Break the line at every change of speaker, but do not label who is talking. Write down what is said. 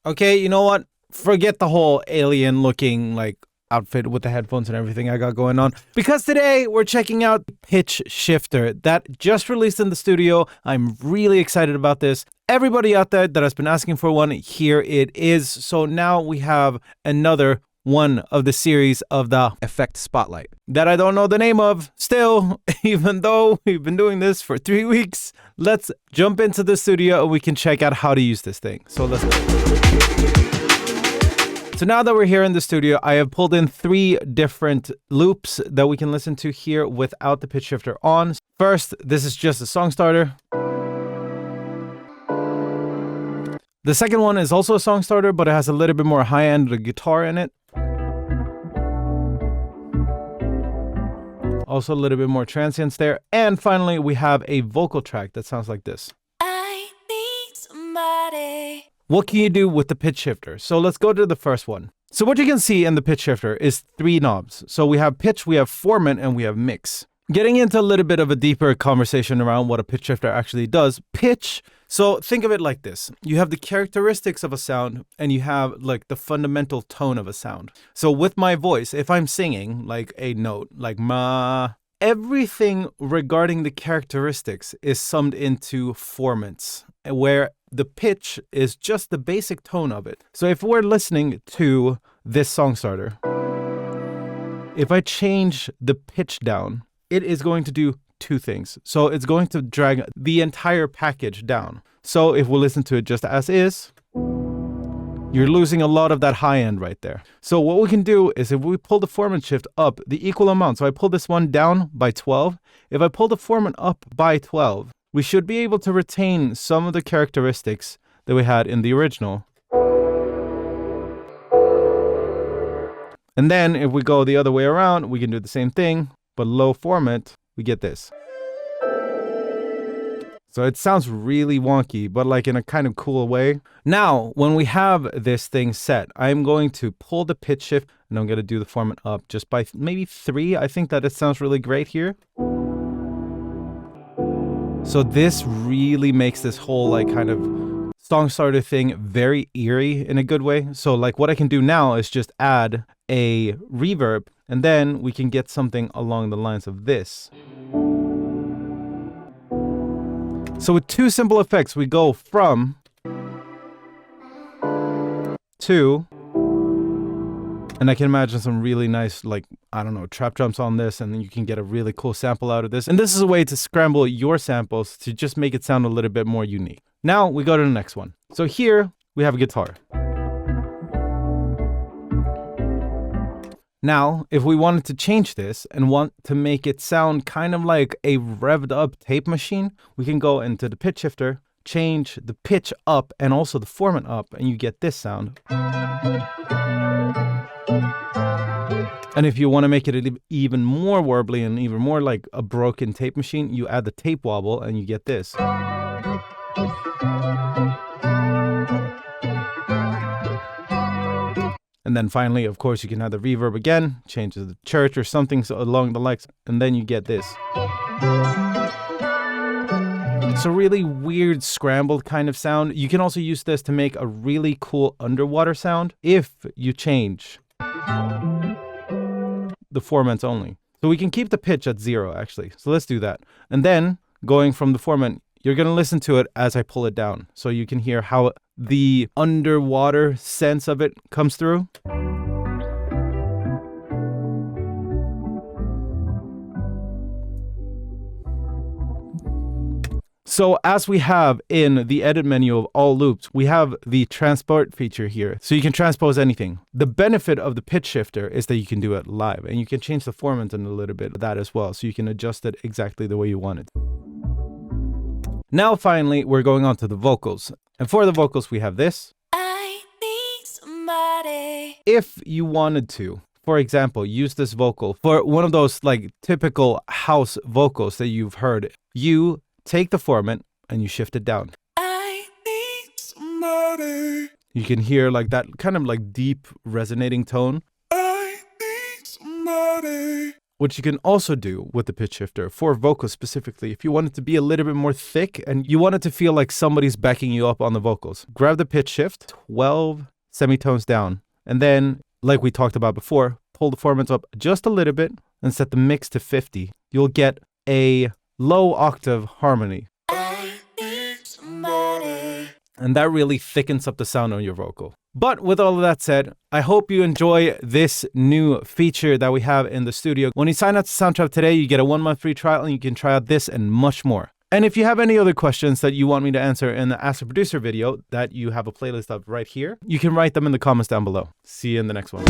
Okay, you know what? Forget the whole alien looking like outfit with the headphones and everything I got going on. Because today we're checking out Pitch Shifter that just released in the studio. I'm really excited about this. Everybody out there that has been asking for one, here it is. So now we have another one of the series of the Effect Spotlight that I don't know the name of still, even though we've been doing this for 3 weeks. Let's jump into the studio and we can check out how to use this thing. So let's go. So now that we're here in the studio, I have pulled in 3 different loops that we can listen to here without the pitch shifter on. First, this is just a song starter. The second one is also a song starter, but it has a little bit more high-end guitar in it. Also a little bit more transients there. And finally, we have a vocal track that sounds like this. I need somebody. What can you do with the pitch shifter? So let's go to the first one. So what you can see in the pitch shifter is 3 knobs. So we have pitch, we have formant, and we have mix. Getting into a little bit of a deeper conversation around what a pitch shifter actually does. Pitch, so think of it like this. You have the characteristics of a sound and you have like the fundamental tone of a sound. So with my voice, if I'm singing like a note, like ma, everything regarding the characteristics is summed into formants, where the pitch is just the basic tone of it. So if we're listening to this song starter, if I change the pitch down, it is going to do 2 things. So it's going to drag the entire package down. So if we listen to it just as is, you're losing a lot of that high end right there. So what we can do is if we pull the formant shift up the equal amount, so I pull this one down by 12. If I pull the formant up by 12, we should be able to retain some of the characteristics that we had in the original. And then if we go the other way around, we can do the same thing, but low formant, we get this. So it sounds really wonky, but like in a kind of cool way. Now, when we have this thing set, I'm going to pull the pitch shift and I'm going to do the formant up just by maybe 3. I think that it sounds really great here. So this really makes this whole like kind of song starter thing very eerie in a good way. So like what I can do now is just add a reverb and then we can get something along the lines of this. So with 2 simple effects, we go from to, and I can imagine some really nice, like, I don't know, trap drums on this, and then you can get a really cool sample out of this. And this is a way to scramble your samples to just make it sound a little bit more unique. Now we go to the next one. So here we have a guitar. Now, if we wanted to change this and want to make it sound kind of like a revved up tape machine, we can go into the pitch shifter, change the pitch up and also the formant up, and you get this sound. And if you want to make it even more warbly and even more like a broken tape machine, you add the tape wobble and you get this. And then finally, of course, you can add the reverb again, change to the church or something along the lines, and then you get this. It's a really weird scrambled kind of sound. You can also use this to make a really cool underwater sound if you change the formants only. So we can keep the pitch at 0 actually. So let's do that. And then going from the formant, you're going to listen to it as I pull it down. So you can hear how the underwater sense of it comes through. So as we have in the edit menu of all loops, we have the transport feature here. So you can transpose anything. The benefit of the pitch shifter is that you can do it live and you can change the formant in a little bit of that as well. So you can adjust it exactly the way you want it. Now, finally, we're going on to the vocals. And for the vocals, we have this. I need somebody. If you wanted to, for example, use this vocal for one of those like typical house vocals that you've heard, you take the formant and you shift it down. I need somebody. You can hear like that kind of like deep resonating tone. I need somebody. which you can also do with the pitch shifter for vocals specifically. If you want it to be a little bit more thick and you want it to feel like somebody's backing you up on the vocals, grab the pitch shift, 12 semitones down, and then, like we talked about before, pull the formants up just a little bit and set the mix to 50. You'll get a low octave harmony. And that really thickens up the sound on your vocal. But with all of that said, I hope you enjoy this new feature that we have in the studio. When you sign up to Soundtrap today, you get a 1-month free trial and you can try out this and much more. And if you have any other questions that you want me to answer in the Ask a Producer video that you have a playlist of right here, you can write them in the comments down below. See you in the next one.